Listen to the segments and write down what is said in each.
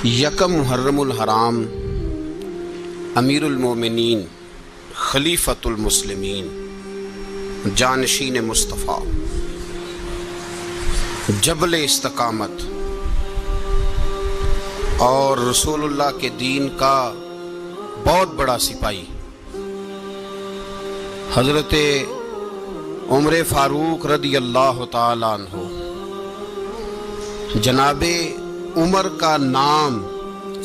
یکم محرم الحرام امیر المومنین خلیفۃ المسلمین جانشین مصطفیٰ جبل استقامت اور رسول اللہ کے دین کا بہت بڑا سپاہی حضرت عمر فاروق رضی اللہ تعالی عنہ، جناب عمر کا نام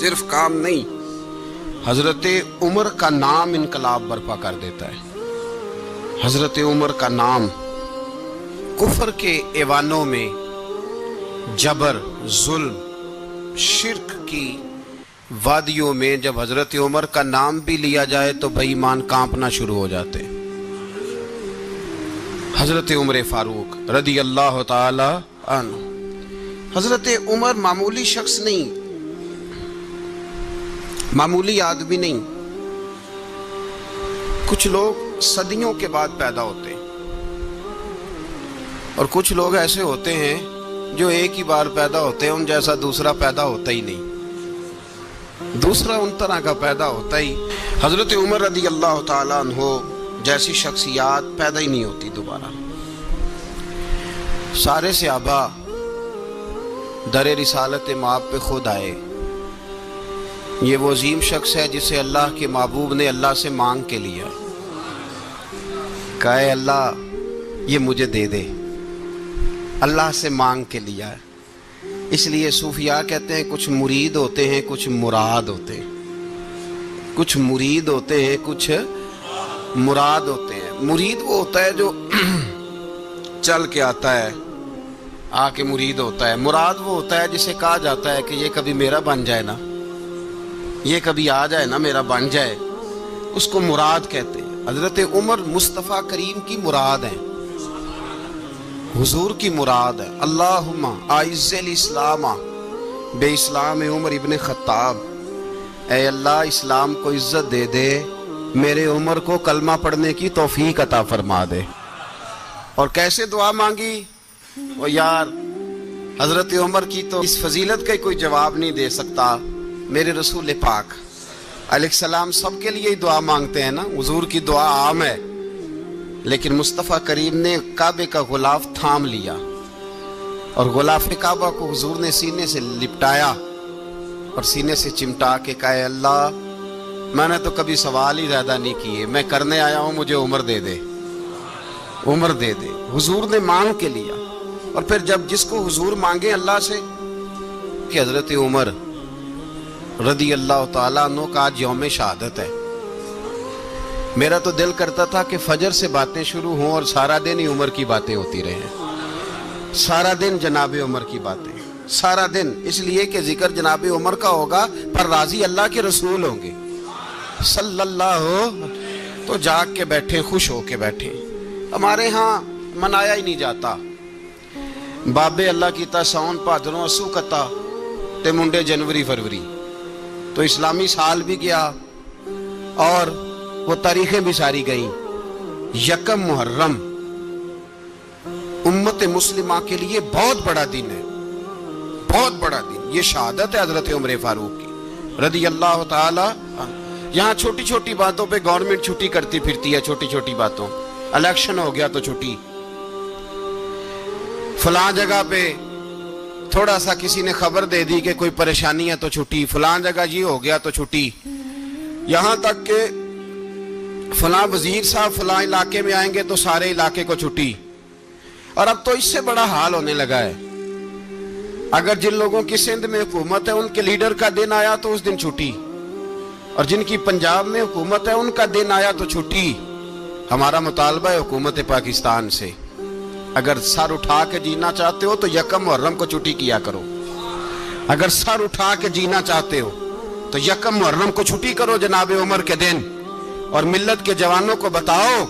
صرف کام نہیں، حضرت عمر کا نام انقلاب برپا کر دیتا ہے۔ حضرت عمر کا نام کفر کے ایوانوں میں جبر، ظلم، شرک کی وادیوں میں جب حضرت عمر کا نام بھی لیا جائے تو بے ایمان کانپنا شروع ہو جاتے ہیں۔ حضرت عمر فاروق رضی اللہ تعالی عنہ، حضرت عمر معمولی شخص نہیں، معمولی آدمی نہیں۔ کچھ لوگ صدیوں کے بعد پیدا ہوتے ہیں اور کچھ لوگ ایسے ہوتے ہیں جو ایک ہی بار پیدا ہوتے ہیں، ان جیسا دوسرا پیدا ہوتا ہی نہیں، دوسرا ان طرح کا پیدا ہوتا ہی۔ حضرت عمر رضی اللہ تعالی عنہ جیسی شخصیات پیدا ہی نہیں ہوتی دوبارہ۔ سارے صحابہ در رسالت مآب پہ خود آئے۔ یہ وہ عظیم شخص ہے جسے اللہ کے محبوب نے اللہ سے مانگ کے لیا، کہا اے اللہ یہ مجھے دے دے، اللہ سے مانگ کے لیا ہے۔ اس لیے صوفیاء کہتے ہیں کچھ مرید ہوتے ہیں، کچھ مراد ہوتے ہیں، کچھ مرید ہوتے ہیں، کچھ مراد ہوتے ہیں۔ مرید وہ ہوتا ہے جو چل کے آتا ہے، آ کے مرید ہوتا ہے۔ مراد وہ ہوتا ہے جسے کہا جاتا ہے کہ یہ کبھی میرا بن جائے نا، یہ کبھی آ جائے نا، میرا بن جائے، اس کو مراد کہتے ہیں۔ حضرت عمر مصطفیٰ کریم کی مراد ہیں، حضور کی مراد ہے۔ اللہم اعز الاسلام بے اسلام عمر ابن خطاب، اے اللہ اسلام کو عزت دے دے، میرے عمر کو کلمہ پڑھنے کی توفیق عطا فرما دے۔ اور کیسے دعا مانگی؟ وہ یار حضرت عمر کی تو اس فضیلت کا کوئی جواب نہیں دے سکتا، میرے رسول پاک علیہ السلام سب کے لیے ہی دعا مانگتے ہیں نا، حضور کی دعا عام ہے، لیکن مصطفیٰ کریم نے کعبے کا غلاف تھام لیا اور غلاف کعبہ کو حضور نے سینے سے لپٹایا اور سینے سے چمٹا کے کہا اے اللہ میں نے تو کبھی سوال ہی زیادہ نہیں کیے، میں کرنے آیا ہوں، مجھے عمر دے دے، عمر دے دے۔ حضور نے مانگ کے لیا۔ اور پھر جب جس کو حضور مانگے اللہ سے کہ حضرت عمر رضی اللہ تعالیٰ عنہ کا آج یوم شہادت ہے، میرا تو دل کرتا تھا کہ فجر سے باتیں شروع ہوں اور سارا دن ہی عمر کی باتیں ہوتی رہیں، سارا دن جناب عمر کی باتیں، سارا دن، اس لیے کہ ذکر جناب عمر کا ہوگا پر راضی اللہ کے رسول ہوں گے صلی اللہ، تو جاگ کے بیٹھے، خوش ہو کے بیٹھے۔ ہمارے ہاں منایا ہی نہیں جاتا، بابے اللہ کیتا ساؤن بھادروں اسو کتا تے منڈے جنوری فروری، تو اسلامی سال بھی گیا اور وہ تاریخیں بھی ساری گئیں۔ یکم محرم امت مسلمہ کے لیے بہت بڑا دن ہے، بہت بڑا دن۔ یہ شہادت ہے حضرت عمر فاروق کی رضی اللہ تعالی عنہ۔ یہاں چھوٹی چھوٹی باتوں پہ گورنمنٹ چھٹی کرتی پھرتی ہے، چھوٹی چھوٹی باتوں، الیکشن ہو گیا تو چھٹی، فلاں جگہ پہ تھوڑا سا کسی نے خبر دے دی کہ کوئی پریشانی ہے تو چھٹی، فلاں جگہ یہ ہو گیا تو چھٹی، یہاں تک کہ فلاں وزیر صاحب فلاں علاقے میں آئیں گے تو سارے علاقے کو چھٹی۔ اور اب تو اس سے بڑا حال ہونے لگا ہے، اگر جن لوگوں کی سندھ میں حکومت ہے ان کے لیڈر کا دن آیا تو اس دن چھٹی، اور جن کی پنجاب میں حکومت ہے ان کا دن آیا تو چھٹی۔ ہمارا مطالبہ ہے حکومت پاکستان سے، اگر سر اٹھا کے جینا چاہتے ہو تو یکم محرم کو چھٹی کیا کرو، اگر سر اٹھا کے جینا چاہتے ہو تو یکم محرم کو چھٹی کرو جناب عمر کے دن، اور ملت کے جوانوں کو بتاؤ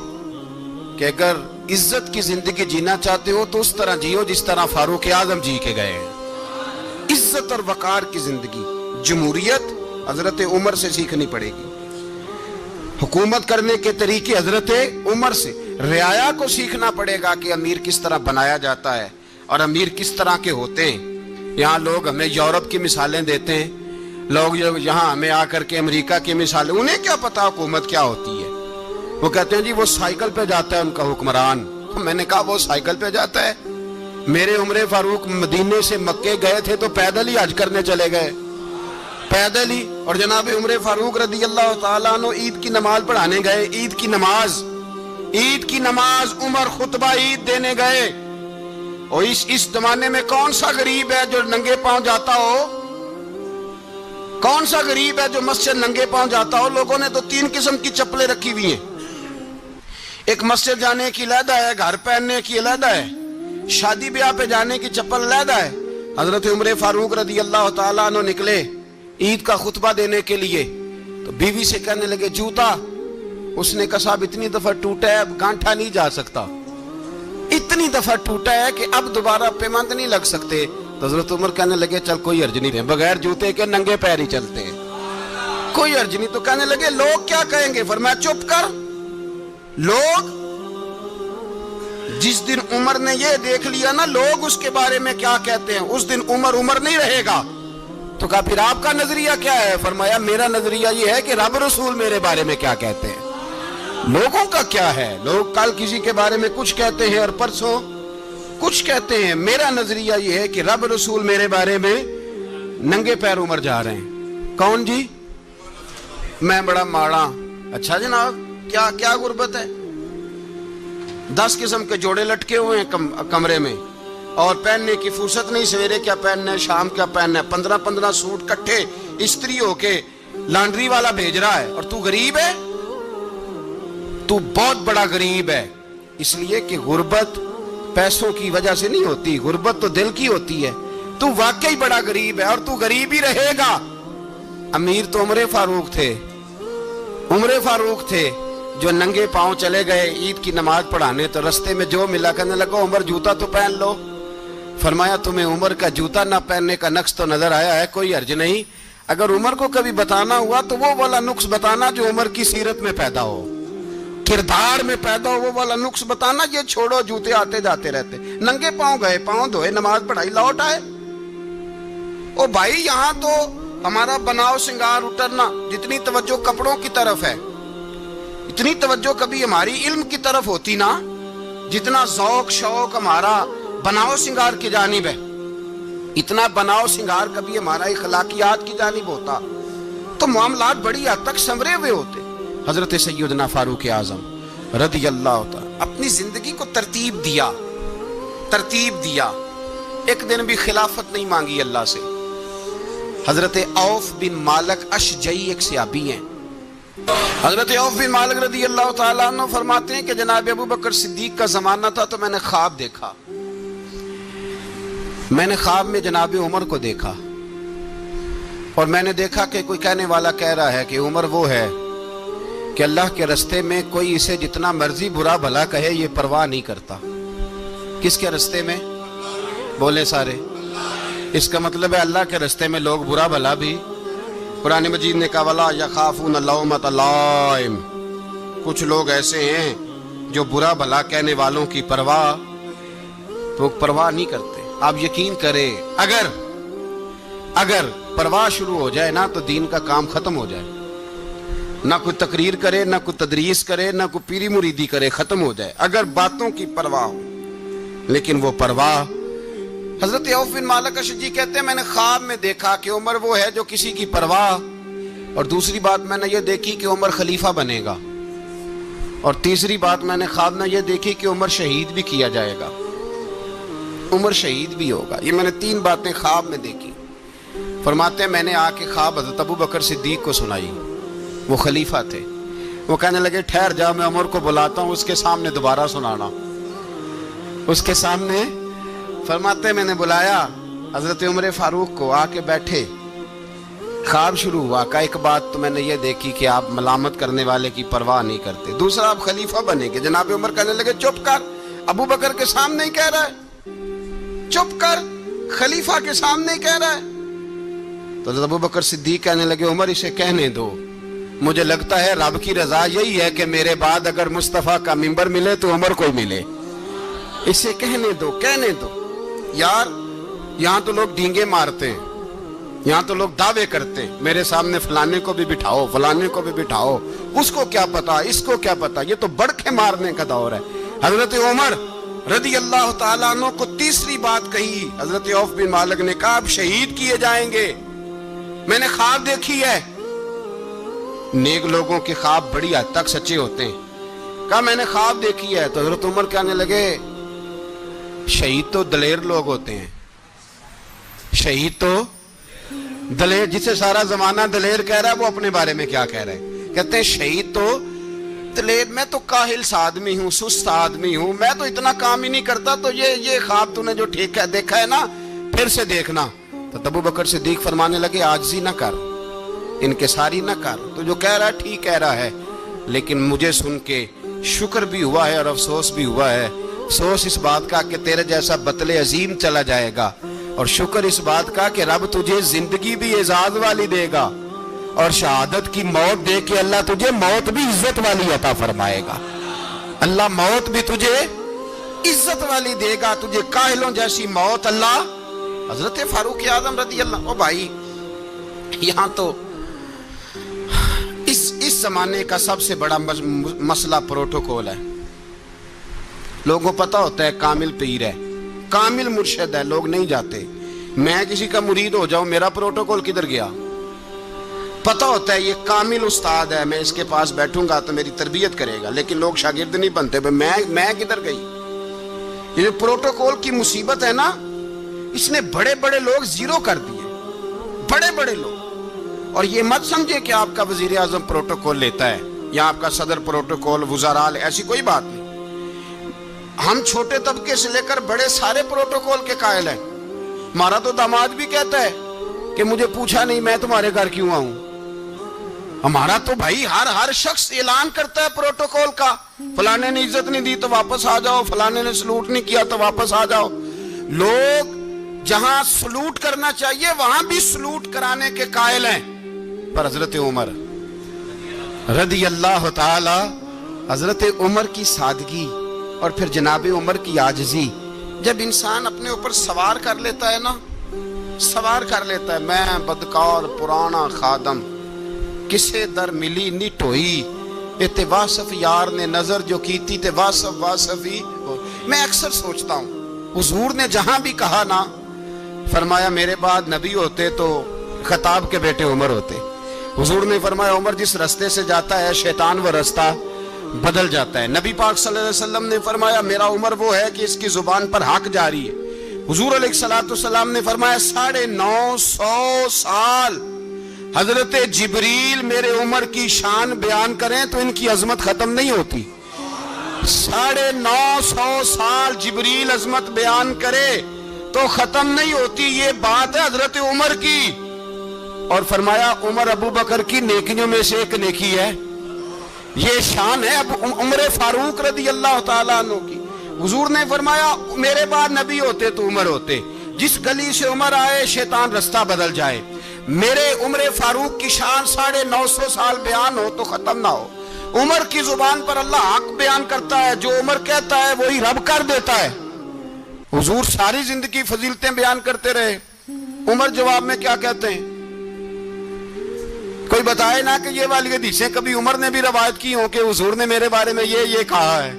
کہ اگر عزت کی زندگی جینا چاہتے ہو تو اس طرح جیو جس طرح فاروق اعظم جی کے گئے ہیں۔ عزت اور وقار کی زندگی، جمہوریت حضرت عمر سے سیکھنی پڑے گی، حکومت کرنے کے طریقے حضرت عمر سے، رعایا کو سیکھنا پڑے گا کہ امیر کس طرح بنایا جاتا ہے اور امیر کس طرح کے ہوتے ہیں۔ یہاں لوگ ہمیں یورپ کی مثالیں دیتے ہیں لوگ یہاں ہمیں آ کر کے امریکہ کی مثال، انہیں کیا پتا حکومت کیا ہوتی ہے؟ وہ کہتے ہیں جی وہ سائیکل پہ جاتا ہے ان کا حکمران۔ میں نے کہا وہ سائیکل پہ جاتا ہے؟ میرے عمر فاروق مدینے سے مکے گئے تھے تو پیدل ہی حج کرنے چلے گئے، پیدل ہی۔ اور جناب عمر فاروق رضی اللہ تعالیٰ عنہ عید کی نماز پڑھانے گئے، عید کی نماز عمر خطبہ عید دینے گئے۔ اور اس زمانے میں کون سا غریب ہے جو ننگے پاؤں جاتا ہو؟ کون سا غریب ہے جو مسجد ننگے پاؤں جاتا ہو؟ لوگوں نے تو 3 قسم کی چپلیں رکھی ہوئی ہیں، ایک مسجد جانے کی علیحدہ ہے، گھر پہننے کی علیحدہ ہے، شادی بیاہ پہ جانے کی چپل علیحدہ ہے۔ حضرت عمر فاروق رضی اللہ تعالیٰ عنہ نکلے عید کا خطبہ دینے کے لیے، تو بیوی سے کہنے لگے جوتا۔ اس نے کہا صاحب اتنی دفعہ ٹوٹا ہے اب گانٹھا نہیں جا سکتا، اتنی دفعہ ٹوٹا ہے کہ اب دوبارہ پیمند نہیں لگ سکتے۔ تو حضرت عمر کہنے لگے چل کوئی حرج نہیں ہے، بغیر جوتے کے ننگے پیر ہی چلتے ہیں، کوئی حرج نہیں۔ تو کہنے لگے لوگ کیا کہیں گے؟ فرمایا چپ کر، لوگ جس دن عمر نے یہ دیکھ لیا نا لوگ اس کے بارے میں کیا کہتے ہیں، اس دن عمر نہیں رہے گا۔ تو کہا پھر آپ کا نظریہ کیا ہے؟ فرمایا میرا نظریہ یہ ہے کہ رب رسول میرے بارے میں کیا کہتے ہیں، لوگوں کا کیا ہے؟ لوگ کل کسی کے بارے میں کچھ کہتے ہیں اور پرسوں کچھ کہتے ہیں، میرا نظریہ یہ ہے کہ رب رسول میرے بارے میں ننگے پیر عمر جا رہے ہیں۔ کون جی؟ میں بڑا ماڑا۔ اچھا جناب کیا غربت ہے؟ 10 قسم کے جوڑے لٹکے ہوئے ہیں کمرے میں، اور پہننے کی فرصت نہیں، سویرے کیا پہننا ہے شام کیا پہننا ہے، 15 سوٹ کٹھے استری ہو کے لانڈری والا بھیج رہا ہے، اور تو غریب ہے، تو بہت بڑا غریب ہے۔ اس لیے کہ غربت پیسوں کی وجہ سے نہیں ہوتی، غربت تو دل کی ہوتی ہے۔ تو واقعی بڑا غریب ہے اور تو غریب ہی رہے گا۔ امیر تو عمر فاروق تھے جو ننگے پاؤں چلے گئے عید کی نماز پڑھانے، تو رستے میں جو ملا کہنے لگا عمر جوتا تو پہن لو۔ فرمایا تمہیں عمر کا جوتا نہ پہننے کا نقص تو نظر آیا ہے، کوئی حرج نہیں، اگر عمر کو کبھی بتانا ہوا تو وہ والا نقص بتانا جو عمر کی سیرت میں پیدا ہو، کردار میں پیدا ہو، وہ والا نقص بتانا، یہ چھوڑو جوتے آتے جاتے رہتے۔ ننگے پاؤں گئے، پاؤں دھوئے، نماز پڑھائی، لوٹ آئے۔ او بھائی یہاں تو ہمارا بناؤ سنگار اترنا، جتنی توجہ کپڑوں کی طرف ہے اتنی توجہ کبھی ہماری علم کی طرف ہوتی نا، جتنا ذوق شوق ہمارا بناؤ سنگار کی جانب ہے، اتنا بناؤ سنگار کبھی ہمارا اخلاقیات کی جانب ہوتا تو معاملات بڑی حد تک سنورے ہوئے ہوتے۔ حضرت سیدنا فاروق اعظم رضی اللہ تعالی اپنی زندگی کو ترتیب دیا، ایک دن بھی خلافت نہیں مانگی اللہ سے۔ حضرت عوف بن مالک اشجعی ایک صحابی ہیں، حضرت عوف بن مالک رضی اللہ تعالیٰ عنہ فرماتے ہیں کہ جناب ابو بکر صدیق کا زمانہ تھا تو میں نے خواب دیکھا، میں نے خواب میں جناب عمر کو دیکھا، اور میں نے دیکھا کہ کوئی کہنے والا کہہ رہا ہے کہ عمر وہ ہے کہ اللہ کے رستے میں کوئی اسے جتنا مرضی برا بھلا کہے یہ پرواہ نہیں کرتا۔ کس کے رستے میں؟ بولے سارے۔ اس کا مطلب ہے اللہ کے رستے میں لوگ برا بھلا بھی، قرآن مجید نے کہا وَلَا يَخَافُونَ لَوْمَةَ لَائِمٍ، کچھ لوگ ایسے ہیں جو برا بھلا کہنے والوں کی پرواہ نہیں کرتے۔ آپ یقین کریں اگر پرواہ شروع ہو جائے نا تو دین کا کام ختم ہو جائے، نہ کوئی تقریر کرے، نہ کوئی تدریس کرے، نہ کوئی پیری مریدی کرے، ختم ہو جائے اگر باتوں کی پرواہ ہو۔ لیکن وہ پرواہ، حضرت عوف بن مالک اشجعی کہتے ہیں میں نے خواب میں دیکھا کہ عمر وہ ہے جو کسی کی پرواہ، اور دوسری بات میں نے یہ دیکھی کہ عمر خلیفہ بنے گا، اور تیسری بات میں نے خواب میں یہ دیکھی کہ عمر شہید بھی کیا جائے گا، عمر شہید بھی ہوگا۔ یہ میں نے 3 باتیں خواب میں دیکھی۔ فرماتے ہیں میں نے آ کے خواب حضرت ابو بکر صدیق کو سنائی، وہ خلیفہ تھے، وہ کہنے لگے ٹھہر جا میں عمر کو بلاتا ہوں، اس کے سامنے دوبارہ سنانا، اس کے سامنے۔ فرماتے ہیں میں نے بلایا حضرت عمر فاروق کو، آ کے بیٹھے، خواب شروع ہوا کہ ایک بات تو میں نے یہ دیکھی کہ آپ ملامت کرنے والے کی پرواہ نہیں کرتے، دوسرا آپ خلیفہ بنے گے۔ جناب عمر کہنے لگے چپ کر، ابو بکر کے سامنے ہی کہہ رہا ہے، چپ کر، خلیفہ کے سامنے ہی کہہ رہا ہے۔ تو حضرت ابو بکر صدیق کہنے لگے عمر اسے کہنے دو، مجھے لگتا ہے رب کی رضا یہی ہے کہ میرے بعد اگر مصطفیٰ کا منبر ملے تو عمر کو ملے، اسے کہنے دو۔ یار یہاں تو لوگ ڈینگے مارتے ہیں، یہاں تو لوگ دعوے کرتے ہیں میرے سامنے فلانے کو بھی بٹھاؤ، فلانے کو بھی بٹھاؤ، اس کو کیا پتا، اس کو کیا پتا، یہ تو بڑکے مارنے کا دور ہے۔ حضرت عمر رضی اللہ تعالیٰ عنہ کو تیسری بات کہی، حضرت عوف بن مالک نے کہا آپ شہید کیے جائیں گے، میں نے خواب دیکھی ہے۔ نیک لوگوں کے خواب بڑی حد تک سچے ہوتے ہیں، کہا میں نے خواب دیکھی ہے۔ تو حضرت عمر کہنے لگے شہید تو دلیر لوگ ہوتے ہیں، شہید تو دلیر، جسے سارا زمانہ دلیر کہہ رہا ہے وہ اپنے بارے میں کیا کہہ رہے ہیں، کہتے ہیں شہید تو دلیر، میں تو کاہل سا آدمی ہوں، سست آدمی ہوں، میں تو اتنا کام ہی نہیں کرتا، تو یہ خواب تو نے جو ٹھیک ہے دیکھا ہے نا پھر سے دیکھنا۔ تو ابو بکر صدیق فرمانے لگے عاجزی نہ کر، انکساری نہ کر، تو جو کہہ رہا ہے ٹھیک کہہ رہا ہے، لیکن مجھے سن کے شکر بھی ہوا ہے اور افسوس بھی ہوا ہے۔ افسوس اس بات کا کہ تیرے جیسا بطل عظیم چلا جائے گا، اور شکر اس بات کا کہ رب تجھے زندگی بھی اعزاز والی دے گا، اور شہادت کی موت دے کے اللہ تجھے موت بھی عزت والی عطا فرمائے گا۔ اللہ موت بھی تجھے عزت والی دے گا، تجھے کاہلوں جیسی موت اللہ۔ حضرت فاروق اعظم رضی اللہ، او بھائی یہاں تو اس زمانے کا سب سے بڑا مسئلہ پروٹوکول ہے۔ لوگوں کو پتا ہوتا ہے کامل پیر ہے، کامل مرشد ہے، لوگ نہیں جاتے۔ میں کسی کا مرید ہو جاؤں، میرا پروٹوکول کدھر گیا؟ پتا ہوتا ہے یہ کامل استاد ہے، میں اس کے پاس بیٹھوں گا تو میری تربیت کرے گا، لیکن لوگ شاگرد نہیں بنتے، میں کدھر گئی؟ یہ جو پروٹوکول کی مصیبت ہے نا، اس نے بڑے بڑے لوگ زیرو کر دیے، بڑے بڑے لوگ۔ اور یہ مت سمجھے کہ آپ کا وزیر اعظم پروٹوکول لیتا ہے یا آپ کا صدر پروٹوکول، وزراء، ایسی کوئی بات نہیں۔ ہم چھوٹے طبقے سے لے کر بڑے سارے پروٹوکول کے قائل ہیں۔ ہمارا تو داماد بھی کہتا ہے کہ مجھے پوچھا نہیں میں تمہارے گھر کیوں آؤں۔ ہمارا تو بھائی ہر شخص اعلان کرتا ہے پروٹوکول کا، فلانے نے عزت نہیں دی تو واپس آ جاؤ، فلانے نے سلوٹ نہیں کیا تو واپس آ جاؤ۔ لوگ جہاں سلوٹ کرنا چاہیے وہاں بھی سلوٹ کرانے کے قائل ہیں، پر حضرت عمر رضی اللہ تعالی، حضرت عمر کی سادگی اور پھر جناب عمر کی عاجزی، جب انسان اپنے اوپر سوار کر لیتا ہے نا، سوار کر لیتا ہے، میں بدکار پرانا خادم، کسے در ملی نی ٹوئی، تے واصف یار نے نظر جو کیتی تے واصف ہی۔ میں اکثر سوچتا ہوں حضور نے جہاں بھی کہا نا، فرمایا میرے بعد نبی ہوتے تو خطاب کے بیٹے عمر ہوتے۔ حضور نے فرمایا عمر جس رستے سے جاتا ہے شیطان وہ رستہ بدل جاتا ہے۔ نبی پاک صلی اللہ علیہ وسلم نے فرمایا میرا عمر وہ ہے کہ اس کی زبان پر حق جاری ہے۔ حضور علیہ السلام نے فرمایا 950 سال حضرت جبریل میرے عمر کی شان بیان کریں تو ان کی عظمت ختم نہیں ہوتی۔ 950 سال جبریل عظمت بیان کرے تو ختم نہیں ہوتی۔ یہ بات ہے حضرت عمر کی، اور فرمایا عمر ابو بکر کی نیکیوں میں سے ایک نیکی ہے، یہ شان ہے اب عمر فاروق رضی اللہ تعالیٰ عنہ کی۔ حضور نے فرمایا میرے بعد نبی ہوتے تو عمر ہوتے، جس گلی سے عمر آئے شیطان رستہ بدل جائے۔ میرے عمر فاروق کی شان 950 سال بیان ہو تو ختم نہ ہو۔ عمر کی زبان پر اللہ حق بیان کرتا ہے، جو عمر کہتا ہے وہی رب کر دیتا ہے۔ حضور ساری زندگی فضیلتیں بیان کرتے رہے، عمر جواب میں کیا کہتے ہیں؟ کوئی بتائے نا کہ یہ والی حدیثیں کبھی عمر نے بھی روایت کی ہوں کہ حضور نے میرے بارے میں یہ کہا ہے۔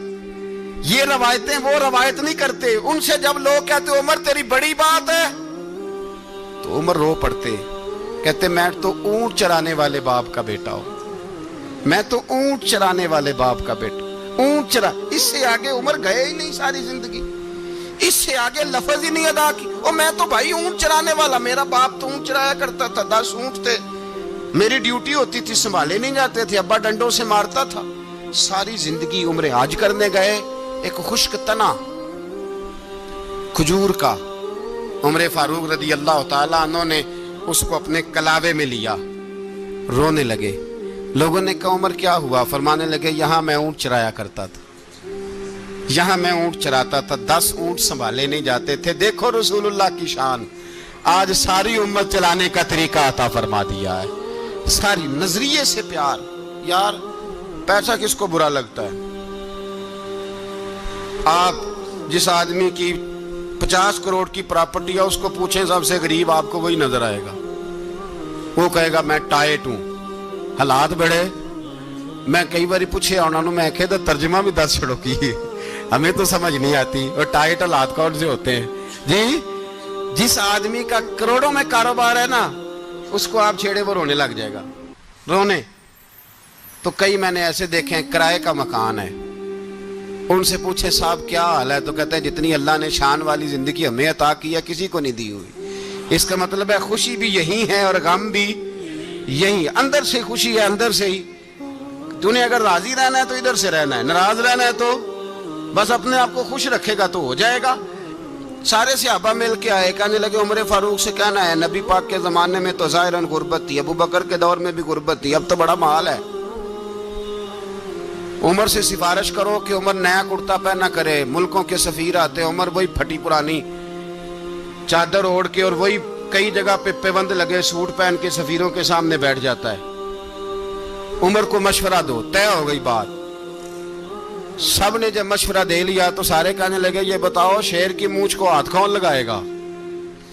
یہ روایتیں وہ روایت نہیں کرتے، ان سے جب لوگ کہتے عمر تیری بڑی بات ہے تو عمر رو پڑتے، کہتے میں تو اونٹ چرانے والے باپ کا بیٹا ہوں، میں تو اونٹ چرانے والے باپ کا بیٹا، اونٹ چرا۔ اس سے آگے عمر گئے ہی نہیں ساری زندگی، اس سے آگے لفظ ہی نہیں ادا کی۔ اور میں تو بھائی اونٹ چرانے والا، میرا باپ تو اونٹ چرایا کرتا تھا، 10 اونٹ تھے، میری ڈیوٹی ہوتی تھی، سنبھالے نہیں جاتے تھے، ابا ڈنڈوں سے مارتا تھا۔ ساری زندگی عمر حج کرنے گئے، ایک خشک تنا کھجور کا عمر فاروق رضی اللہ تعالیٰ عنہ نے اس کو اپنے کلاوے میں لیا، رونے لگے۔ لوگوں نے کہا عمر کیا ہوا؟ فرمانے لگے یہاں میں اونٹ چرایا کرتا تھا، یہاں میں اونٹ چراتا تھا، 10 اونٹ سنبھالے نہیں جاتے تھے۔ دیکھو رسول اللہ کی شان، آج ساری امت چلانے کا طریقہ عطا فرما دیا ہے، ساری نظریے سے پیار۔ یار پیسہ کس کو برا لگتا ہے؟ آپ جس آدمی کی 50 کروڑ کی پراپرٹی ہے اس کو پوچھیں سب سے غریب، آپ کو وہی نظر آئے گا۔ وہ کہے گا میں ٹائٹ ہوں. حالات بڑے میں کئی باری پوچھے انہوں نے، میں کہتا ترجمہ بھی 10 چھڑو کی ہمیں تو سمجھ نہیں آتی. اور ٹائٹ حالات کون سے ہوتے ہیں جی؟ جس آدمی کا کروڑوں میں کاروبار ہے نا، اس کو آپ چھیڑے وہ رونے لگ جائے گا. رونے تو کئی میں نے ایسے دیکھے ہیں، کرائے کا مکان ہے، ان سے پوچھے صاحب کیا حال ہے، تو کہتے ہیں جتنی اللہ نے شان والی زندگی ہمیں عطا کی ہے کسی کو نہیں دی ہوئی. اس کا مطلب ہے خوشی بھی یہی ہے اور غم بھی یہی. اندر سے خوشی ہے، اندر سے ہی. تو نے اگر راضی رہنا ہے تو ادھر سے رہنا ہے، ناراض رہنا ہے تو بس اپنے آپ کو خوش رکھے گا تو ہو جائے گا. سارے صحابہ مل کے آئے، کہنے لگے عمر فاروق سے کہنا ہے نبی پاک کے زمانے میں تو ظاہراً غربت تھی، ابو بکر کے دور میں بھی غربت تھی، اب تو بڑا مال ہے. عمر سے سفارش کرو کہ عمر نیا کرتا پہنا کرے. ملکوں کے سفیر آتے، عمر وہی پھٹی پرانی چادر اوڑھ کے اور وہی کئی جگہ پہ پیوند لگے سوٹ پہن کے سفیروں کے سامنے بیٹھ جاتا ہے. عمر کو مشورہ دو، طے ہو گئی بات. سب نے جب مشورہ دے لیا تو سارے کہنے لگے یہ بتاؤ شیر کی مونچھ کو ہاتھ کون لگائے گا؟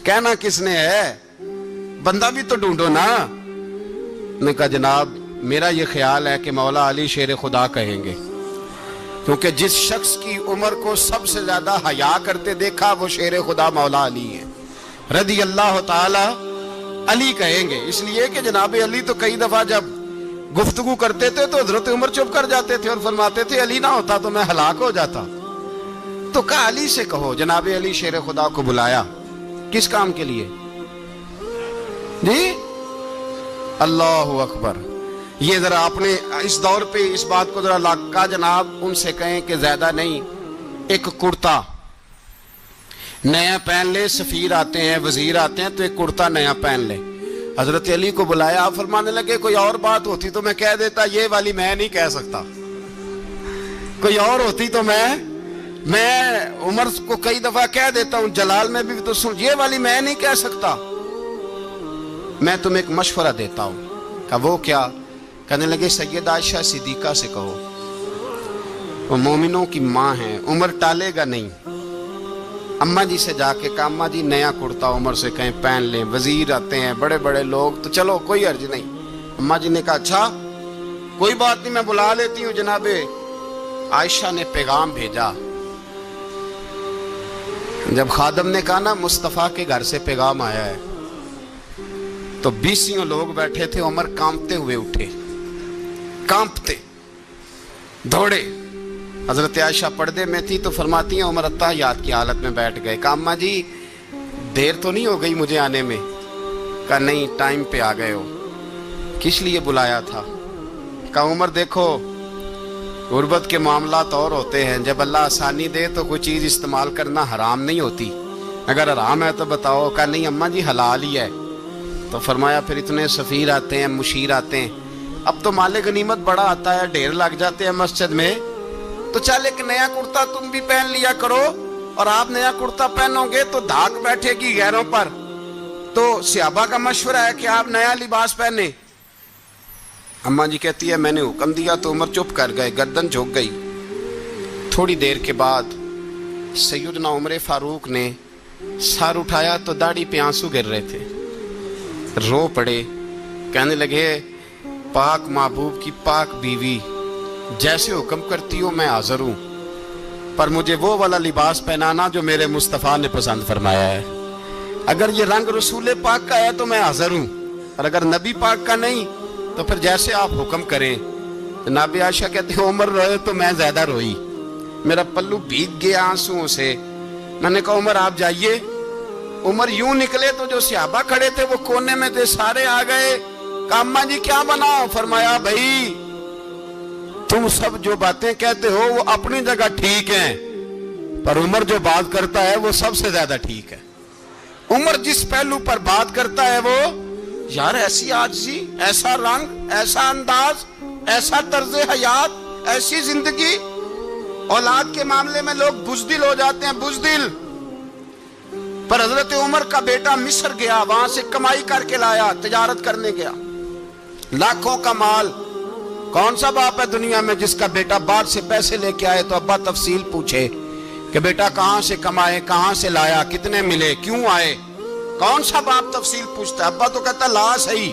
کہنا کس نے ہے؟ بندہ بھی تو ڈھونڈو نا. نے کہا جناب میرا یہ خیال ہے کہ مولا علی شیر خدا کہیں گے، کیونکہ جس شخص کی عمر کو سب سے زیادہ حیا کرتے دیکھا وہ شیر خدا مولا علی ہے رضی اللہ تعالی. علی کہیں گے اس لیے کہ جناب علی تو کئی دفعہ جب گفتگو کرتے تھے تو حضرت عمر چپ کر جاتے تھے اور فرماتے تھے علی نہ ہوتا تو میں ہلاک ہو جاتا. تو کہا علی سے کہو. جناب علی شیر خدا کو بلایا، کس کام کے لیے جی؟ اللہ اکبر. یہ ذرا اپنے اس دور پہ اس بات کو ذرا لاکا جناب ان سے کہیں کہ زیادہ نہیں، ایک کرتا نیا پہن لے. سفیر آتے ہیں، وزیر آتے ہیں تو ایک کرتا نیا پہن لے. حضرت علی کو بلایا، آپ فرمانے لگے کوئی اور بات ہوتی تو میں کہہ دیتا، یہ والی میں نہیں کہہ سکتا. کوئی اور ہوتی تو میں عمر کو کئی دفعہ کہہ دیتا ہوں، جلال میں بھی تو سن، یہ والی میں نہیں کہہ سکتا. میں تمہیں ایک مشورہ دیتا ہوں. کہا وہ کیا؟ کہنے لگے سیدہ عائشہ صدیقہ سے کہو، وہ مومنوں کی ماں ہیں، عمر ٹالے گا نہیں. اماں جی سے جا کے کہا اماں جی نیا کرتا عمر سے کہیں پہن لیں. وزیر آتے ہیں، بڑے بڑے لوگ، تو چلو کوئی عرض نہیں. اماں جی نے کہا اچھا کوئی بات نہیں میں بلا لیتی ہوں. جناب عائشہ نے پیغام بھیجا. جب خادم نے کہا نا مصطفیٰ کے گھر سے پیغام آیا ہے، تو 20 لوگ بیٹھے تھے. عمر کانپتے ہوئے اٹھے، کانپتے دوڑے. حضرت عائشہ پردے میں تھی تو فرماتی ہیں عمر اتحیات کی حالت میں بیٹھ گئے. کہا اماں جی دیر تو نہیں ہو گئی مجھے آنے میں؟ کہا نہیں ٹائم پہ آ گئے ہو. کس لیے بلایا تھا؟ کہا عمر دیکھو غربت کے معاملات اور ہوتے ہیں، جب اللہ آسانی دے تو کوئی چیز استعمال کرنا حرام نہیں ہوتی، اگر حرام ہے تو بتاؤ. کہا نہیں اماں جی حلال ہی ہے. تو فرمایا پھر اتنے سفیر آتے ہیں، مشیر آتے ہیں، اب تو مال غنیمت بڑا آتا ہے، ڈھیر لگ جاتے ہیں مسجد میں، تو چل ایک نیا کرتا تم بھی پہن لیا کرو. اور آپ نیا کرتا پہنو گے تو دھاک بیٹھے گی غیروں پر. تو صحابہ کا مشورہ ہے کہ آپ نیا لباس پہنے. اماں جی کہتی ہے میں نے حکم دیا تو عمر چپ کر گئے، گردن جھک گئی. تھوڑی دیر کے بعد سیدنا عمر فاروق نے سر اٹھایا تو داڑھی پہ آنسو گر رہے تھے، رو پڑے. کہنے لگے پاک محبوب کی پاک بیوی جیسے حکم کرتی ہو میں حاضر ہوں، پر مجھے وہ والا لباس پہنانا جو میرے مصطفیٰ نے پسند فرمایا ہے. اگر یہ رنگ رسول پاک کا ہے تو میں حاضر ہوں، اور اگر نبی پاک کا نہیں تو پھر جیسے آپ حکم کریں. جناب عائشہ کہتے ہیں عمر روئے تو میں زیادہ روئی، میرا پلو بھیگ گیا آنسوؤں سے. میں نے کہا عمر آپ جائیے. عمر یوں نکلے تو جو صحابہ کھڑے تھے وہ کونے میں تھے، سارے آ گئے. کہا اماں جی کیا بنا؟ فرمایا بھائی تم سب جو باتیں کہتے ہو وہ اپنی جگہ ٹھیک ہیں، پر عمر جو بات کرتا ہے وہ سب سے زیادہ ٹھیک ہے. عمر جس پہلو پر بات کرتا ہے وہ یار ایسی عاجزی، ایسا رنگ، ایسا انداز، ایسا طرز حیات، ایسی زندگی. اولاد کے معاملے میں لوگ بزدل ہو جاتے ہیں، بزدل. پر حضرت عمر کا بیٹا مصر گیا، وہاں سے کمائی کر کے لایا، تجارت کرنے گیا، لاکھوں کا مال. کون سا باپ ہے دنیا میں جس کا بیٹا باہر سے پیسے لے کے آئے تو ابا تفصیل پوچھے کہ بیٹا کہاں سے کمائے، کہاں سے لایا، کتنے ملے، کیوں آئے؟ کون سا باپ تفصیل پوچھتا ہے؟ ابا تو کہتا لا صحیح.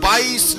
22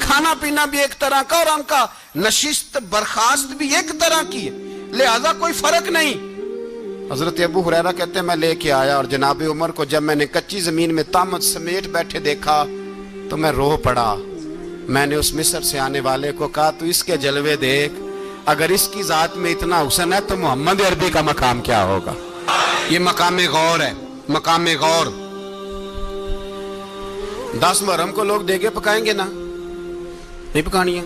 کھانا پینا بھی ایک طرح کا اور ان کا نشست برخاست بھی ایک طرح کی ہے، لہذا کوئی فرق نہیں۔ حضرت ابو ہریرہ کہتے ہیں میں لے کے آیا اور جناب عمر کو جب میں نے کچی زمین میں تامت سمیٹ بیٹھے دیکھا تو میں رو پڑا۔ میں نے اس مصر سے آنے والے کو کہا تو اس کے جلوے دیکھ، اگر اس کی ذات میں اتنا حسن ہے تو محمد عربی کا مقام کیا ہوگا؟ یہ مقام غور ہے، مقام غور۔ 10 محرم کو لوگ دیگے پکائیں گے نا؟ نہیں پکانی ہے؟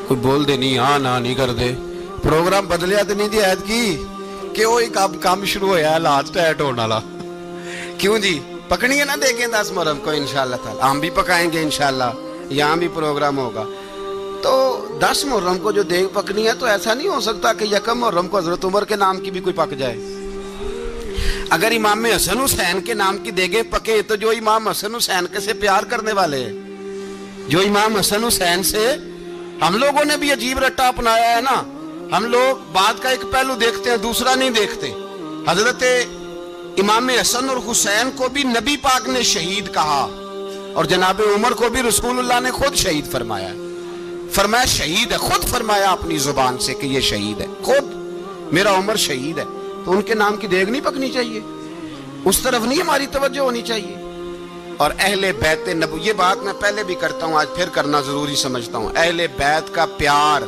کوئی بول دے نہیں، ہاں نہ نہیں کر دے، پروگرام بدلیا تو نہیں دی عید کی کہ وہ ایک کام شروع ہویا ہے لاسٹ ایٹ ہونے والا، کیوں جی؟ پکنی ہے نا دیکھیں 10 محرم کو انشاءاللہ تعالی، ہم بھی پکائیں گے انشاءاللہ، یہاں بھی پروگرام ہوگا۔ تو 10 محرم کو جو دیگ پکنی ہے تو ایسا نہیں ہو سکتا کہ 1 محرم کو حضرت عمر کے نام کی بھی کوئی پک جائے۔ اگر امام حسن حسین کے نام کی دیگیں پکے تو جو امام حسن حسین کے سے پیار کرنے والے ہیں، جو امام حسن حسین سے ہم لوگوں نے بھی عجیب رٹا اپنایا ہے نا، ہم لوگ بات کا ایک پہلو دیکھتے ہیں دوسرا نہیں دیکھتے۔ حضرت امام حسن اور حسین کو بھی نبی پاک نے شہید کہا اور جناب عمر کو بھی رسول اللہ نے خود شہید فرمایا، فرمایا شہید ہے، خود فرمایا اپنی زبان سے کہ یہ شہید ہے، خود میرا عمر شہید ہے۔ تو ان کے نام کی دیگ نہیں پکنی چاہیے، اس طرف نہیں ہماری توجہ ہونی چاہیے۔ اور اہل بیت نبو، یہ بات میں پہلے بھی کرتا ہوں آج پھر کرنا ضروری سمجھتا ہوں، اہل بیت کا پیار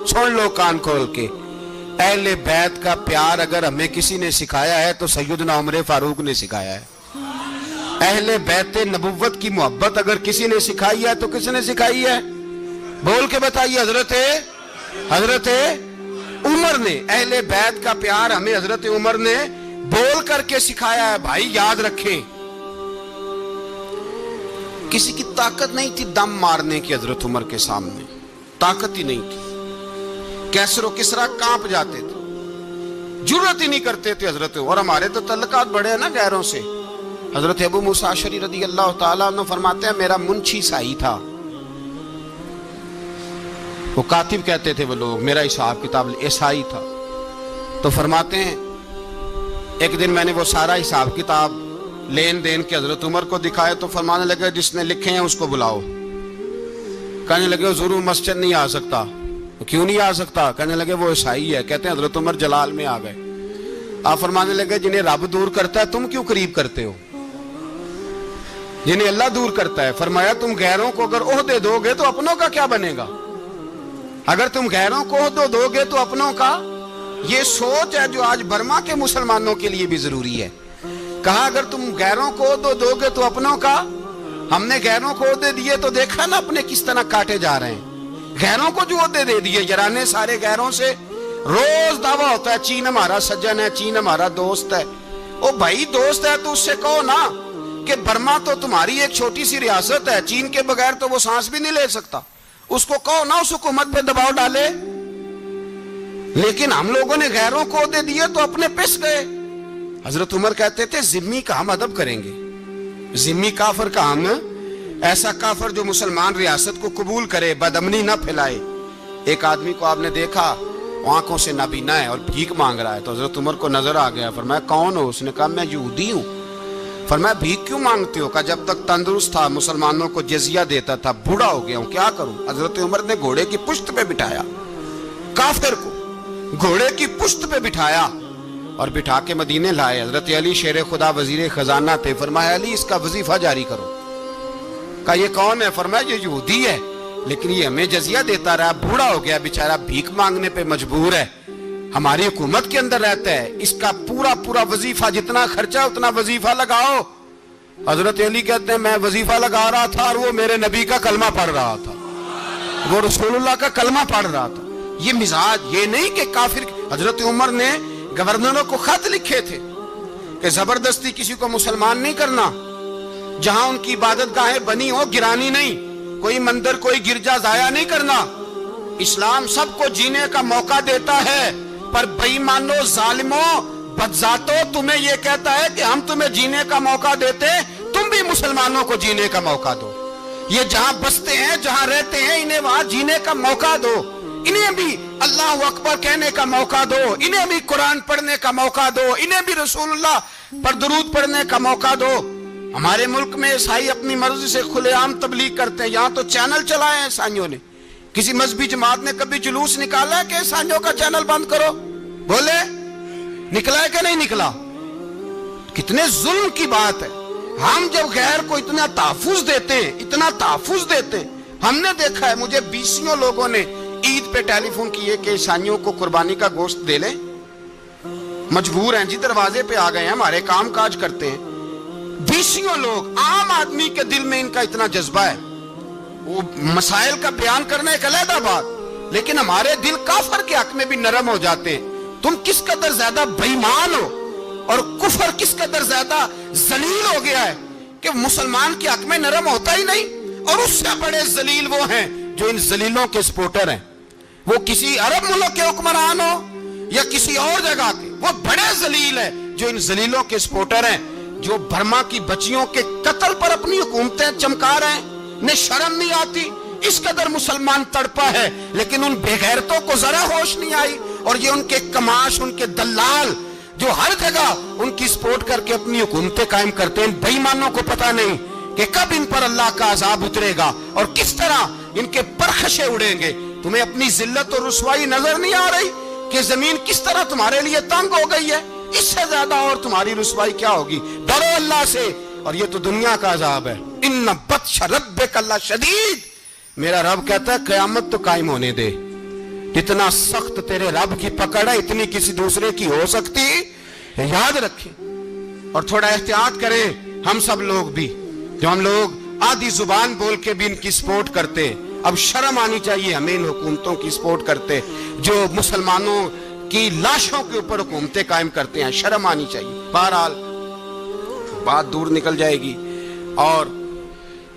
سن لو کان کھول کے، اہل بیت کا پیار اگر ہمیں کسی نے سکھایا ہے تو سیدنا عمر فاروق نے سکھایا ہے۔ اہل بیت نبوت کی محبت اگر کسی نے سکھائی ہے تو کس نے سکھائی ہے؟ بول کے بتائیے، حضرت عمر نے۔ اہل بیت کا پیار ہمیں حضرت عمر نے بول کر کے سکھایا ہے۔ بھائی یاد رکھیں، کسی کی طاقت نہیں تھی دم مارنے کی حضرت عمر کے سامنے، طاقت ہی نہیں تھی۔ کیسر و کسرا کانپ جاتے تھے، جرأت ہی نہیں کرتے تھے حضرت۔ اور ہمارے تو تعلقات بڑے ہیں نا غیروں سے۔ حضرت ابو موسیٰ اشعری رضی اللہ تعالیٰ عنہ فرماتے ہیں میرا منشی عیسائی تھا، وہ کاتب کہتے تھے وہ لوگ، میرا حساب کتاب عیسائی تھا۔ تو فرماتے ہیں ایک دن میں نے وہ سارا حساب کتاب لین دین کے حضرت عمر کو دکھائے تو فرمانے لگے جس نے لکھے ہیں اس کو بلاؤ۔ کہنے لگے ضرور مسجد نہیں آ سکتا۔ کیوں نہیں آ سکتا؟ کہنے لگے وہ عیسائی ہے۔ کہتے ہیں حضرت عمر جلال میں آ گئے۔ آپ فرمانے لگے جنہیں رب دور کرتا ہے تم کیوں قریب کرتے ہو؟ جنہیں اللہ دور کرتا ہے، فرمایا تم غیروں کو اگر عہدے دو گے تو اپنوں کا کیا بنے گا؟ اگر تم غیروں کو عہدے دو گے تو اپنوں کا۔ یہ سوچ ہے جو آج برما کے مسلمانوں کے لیے بھی ضروری ہے۔ کہا اگر تم غیروں کو عہدے دو گے تو اپنوں کا۔ ہم نے غیروں کو عہدے دیے تو دیکھا نا اپنے کس طرح کاٹے جا رہے ہیں۔ غیروں کو جو عہدے دے دیے یارانے سارے غیروں سے، روز دعویٰ ہوتا ہے چین ہمارا سجن ہے، چین ہمارا دوست ہے۔ او بھائی دوست ہے تو اس سے کہو نا کہ برما تو تمہاری ایک چھوٹی سی ریاست ہے، چین کے بغیر تو وہ سانس بھی نہیں لے سکتا، اس کو کہو نا اس حکومت پہ دباؤ ڈالے۔ لیکن ہم لوگوں نے غیروں کو عہدے دیے تو اپنے پس گئے۔ حضرت عمر کہتے تھے ذمی کا ہم ادب کریں گے، ذمی کافر کا ہم، ایسا کافر جو مسلمان ریاست کو قبول کرے، بدامنی نہ پھیلائے۔ ایک آدمی کو آپ نے دیکھا آنکھوں سے نابینا ہے اور بھیک مانگ رہا ہے، تو حضرت عمر کو نظر آ گیا، فرمایا کون ہو؟ اس نے کہا میں یہودی ہوں۔ فرمایا بھیک کیوں مانگتے ہو؟ کہا جب تک تندرست تھا مسلمانوں کو جزیہ دیتا تھا، بوڑھا ہو گیا ہوں کیا کروں؟ حضرت عمر نے گھوڑے کی پشت پہ بٹھایا، کافر کو گھوڑے کی پشت پہ بٹھایا اور بٹھا کے مدینے لائے۔ حضرت علی شیر خدا وزیر خزانہ تھے، فرمایا علی اس کا وظیفہ جاری کرو۔ کہا یہ کون ہے؟ فرمایا یہ یہودی ہے لیکن یہ ہمیں جزیہ دیتا رہا، بوڑھا ہو گیا بیچارہ، بھیک مانگنے پہ مجبور ہے، ہماری حکومت کے اندر رہتا ہے، اس کا پورا وظیفہ جتنا خرچہ اتنا وظیفہ لگاؤ۔ حضرت علی کہتے ہیں میں وظیفہ لگا رہا تھا اور وہ میرے نبی کا کلمہ پڑھ رہا تھا، وہ رسول اللہ کا کلمہ پڑھ رہا تھا۔ یہ مزاج، یہ نہیں کہ کافر۔ حضرت عمر نے گورنروں کو خط لکھے تھے کہ زبردستی کسی کو مسلمان نہیں کرنا، جہاں ان کی عبادت گاہیں بنی ہو گرانی نہیں، کوئی مندر کوئی گرجا ضائع نہیں کرنا۔ اسلام سب کو جینے کا موقع دیتا ہے، پر بے ایمانو ظالموں بدذاتوں تمہیں یہ کہتا ہے کہ ہم تمہیں جینے کا موقع دیتے، تم بھی مسلمانوں کو جینے کا موقع دو۔ یہ جہاں بستے ہیں جہاں رہتے ہیں انہیں وہاں جینے کا موقع دو، انہیں بھی اللہ اکبر کہنے کا موقع دو، انہیں بھی قرآن پڑھنے کا موقع دو، انہیں بھی رسول اللہ پر درود پڑھنے کا موقع دو۔ ہمارے ملک میں عیسائی اپنی مرضی سے کھلے عام تبلیغ کرتے ہیں. یہاں تو چینل چلائے ہیں عیسائیوں نے. کسی مذہبی جماعت نے کبھی جلوس نکالا ہے کہ عیسائیوں کا چینل بند کرو؟ بولے نکلا ہے کہ نہیں نکلا؟ کتنے ظلم کی بات ہے. ہم جب غیر کو اتنا تحفظ دیتے ہیں، اتنا تحفظ دیتے ہیں. ہم نے دیکھا ہے، مجھے 20 لوگوں نے عید پہ ٹیلی فون کیے کہ عیسائیوں کو قربانی کا گوشت دے لیں. مجبور ہیں جی، دروازے پہ آ گئے ہیں، ہمارے کام کاج کرتے ہیں. 20 لوگ، عام آدمی کے دل میں ان کا اتنا جذبہ ہے. وہ مسائل کا بیان کرنا ایک علیحدہ بات، لیکن ہمارے دل کافر کے حق میں بھی نرم ہو جاتے ہیں. تم کس قدر زیادہ بے ایمان ہو اور کفر کس قدر زیادہ ذلیل ہو گیا ہے کہ مسلمان کے حق میں نرم ہوتا ہی نہیں. اور اس سے بڑے ذلیل وہ ہیں جو ان ذلیلوں کے سپورٹر ہیں. وہ کسی عرب ملک کے حکمران ہو یا کسی اور جگہ کے، وہ بڑے ذلیل ہیں جو ان ذلیلوں کے سپورٹر ہیں، جو برما کی بچیوں کے قتل پر اپنی حکومتیں چمکا رہے ہیں. انہیں شرم نہیں آتی. اس قدر مسلمان تڑپا ہے، لیکن ان بے غیرتوں کو ذرا ہوش نہیں آئی. اور یہ ان کے کماش، ان کے دلال جو ہر جگہ ان کی سپورٹ کر کے اپنی حکومتیں قائم کرتے ہیں، بے ایمانوں کو پتہ نہیں کہ کب ان پر اللہ کا عذاب اترے گا اور کس طرح ان کے پرخشے اڑیں گے. تمہیں اپنی ذلت اور رسوائی نظر نہیں آ رہی کہ زمین کس طرح تمہارے لیے تنگ ہو گئی ہے؟ اس سے زیادہ اور تمہاری رسوائی کیا ہوگی؟ ڈرو اللہ سے. اور یہ تو دنیا کا عذاب ہے. ان بطش ربک لشدید. میرا رب کہتا ہے قیامت تو قائم ہونے دے. جتنا سخت تیرے رب کی پکڑ ہے اتنی کسی دوسرے کی ہو سکتی. یاد رکھیں اور تھوڑا احتیاط کریں. ہم سب لوگ بھی، جو ہم لوگ آدھی زبان بول کے بھی ان کی سپورٹ کرتے ہیں، اب شرم آنی چاہیے ہمیں ان حکومتوں کی سپورٹ کرتے جو مسلمانوں کی لاشوں کے اوپر حکومتیں قائم کرتے ہیں. شرم آنی چاہیے. بہرحال بات دور نکل جائے گی اور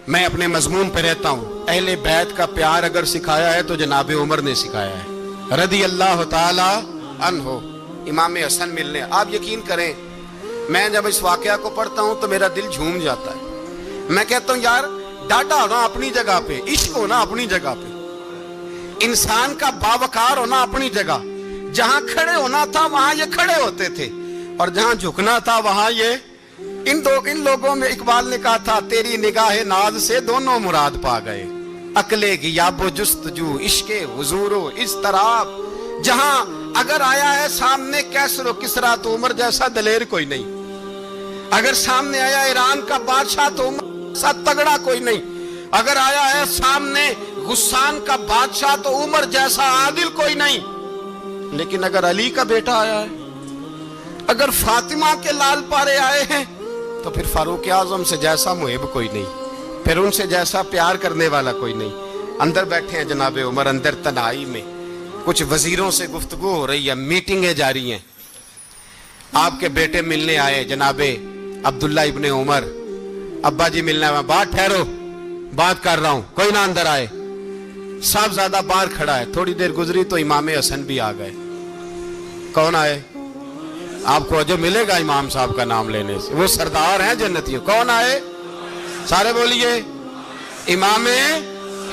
میں اپنے مضمون پہ رہتا ہوں. اہل بیت کا پیار اگر سکھایا ہے تو جناب عمر نے سکھایا ہے رضی اللہ تعالی عنہ. امام حسن ملنے، آپ یقین کریں میں جب اس واقعہ کو پڑھتا ہوں تو میرا دل جھوم جاتا ہے. میں کہتا ہوں یار ڈاٹا ہونا اپنی جگہ پہ، عشق ہونا اپنی جگہ پہ، انسان کا باوقار ہونا اپنی جگہ. جہاں کھڑے ہونا تھا وہاں یہ کھڑے ہوتے تھے، اور جہاں جھکنا تھا وہاں یہ. ان لوگوں میں اقبال نے کہا تھا تیری نگاہ ناز سے دونوں مراد پا گئے. عقل غیاب و جستجو، عشق حضور و اضطراب. جہاں اگر آیا ہے سامنے کیسر و کسرا تو عمر جیسا دلیر کوئی نہیں. اگر سامنے آیا ایران کا بادشاہ تو عمر جیسا تگڑا کوئی نہیں. اگر آیا ہے سامنے غسان کا بادشاہ تو عمر جیسا عادل کوئی نہیں. لیکن اگر علی کا بیٹا آیا ہے، اگر فاطمہ کے لال پارے آئے ہیں تو پھر فاروق اعظم سے جیسا محب کوئی نہیں، پھر ان سے جیسا پیار کرنے والا کوئی نہیں. اندر بیٹھے ہیں جناب عمر، اندر تنہائی میں کچھ وزیروں سے گفتگو ہو رہی ہے، میٹنگیں جاری ہیں. آپ کے بیٹے ملنے آئے جناب عبداللہ ابن عمر. ابا جی ملنا ہے. بات ٹھہرو، بات کر رہا ہوں، کوئی نہ اندر آئے. صاحبزادہ باہر کھڑا ہے. تھوڑی دیر گزری تو امام حسن بھی آ گئے. کون آئے؟ آپ کو جو ملے گا امام صاحب کا نام لینے سے، وہ سردار ہیں جنتیوں. کون آئے؟ سارے بولیے. امام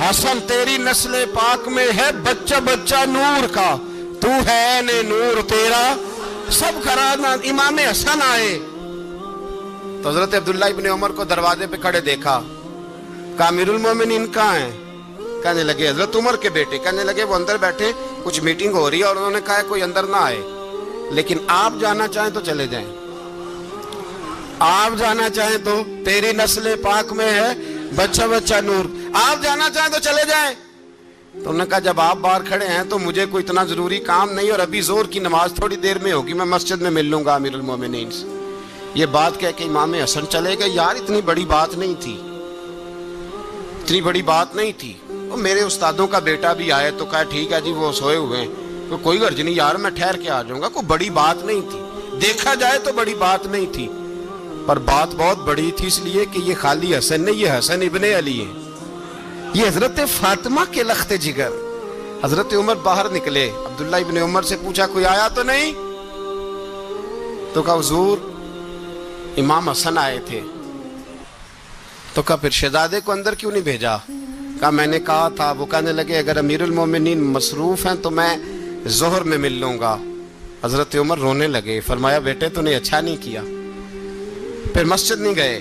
حسن. تیری نسل پاک میں ہے بچہ بچہ نور کا، تو ہے نے نور تیرا سب کرانا. امام حسن آئے تو حضرت عبداللہ ابن عمر کو دروازے پہ کھڑے دیکھا. کہا امیر المومنین کہاں ہیں؟ کہنے لگے حضرت عمر کے بیٹے. کہنے لگے وہ اندر بیٹھے، کچھ میٹنگ ہو رہی ہے اور انہوں نے کہا کوئی اندر نہ آئے، لیکن آپ جانا چاہیں تو چلے جائیں. آپ جانا چاہیں تو، تیری نسل پاک میں ہے بچہ بچہ نور، آپ جانا چاہیں تو چلے جائیں. تو انہوں نے کہا جب آپ باہر کھڑے ہیں تو مجھے کوئی اتنا ضروری کام نہیں، اور ابھی زور کی نماز تھوڑی دیر میں ہوگی، میں مسجد میں مل لوں گا امیر المومنین سے. یہ بات کہہ کے امام حسن چلے گئے. یار اتنی بڑی بات نہیں تھی، اتنی بڑی بات نہیں تھی. وہ میرے استادوں کا بیٹا بھی آئے تو کہا ٹھیک ہے جی وہ سوئے ہوئے ہیں، کوئی غرض نہیں یار میں ٹھہر کے آ جاؤں گا. کوئی بڑی بات نہیں تھی، دیکھا جائے تو بڑی بات نہیں تھی، پر بات بہت بڑی تھی اس لیے کہ یہ خالی حسن نہیں، یہ حسن ابن علی ہے، یہ حضرت فاطمہ کے لخت جگر. حضرت عمر باہر نکلے. عبداللہ ابن عمر سے پوچھا کوئی آیا تو نہیں؟ تو کہا حضور امام حسن آئے تھے. تو کہا پھر شہزادے کو اندر کیوں نہیں بھیجا؟ کہا میں نے کہا تھا. وہ کہنے لگے اگر امیر المومنین مصروف ہیں تو میں ظہر میں مل لوں گا. حضرت عمر رونے لگے. فرمایا بیٹے تو نے اچھا نہیں کیا. پھر مسجد نہیں گئے،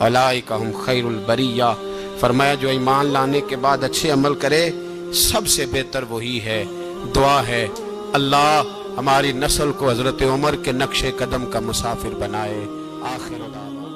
اولئک هم خیر البریہ، فرمایا جو ایمان لانے کے بعد اچھے عمل کرے سب سے بہتر وہی ہے۔ دعا ہے اللہ ہماری نسل کو حضرت عمر کے نقش قدم کا مسافر بنائے۔ آخر دعوانا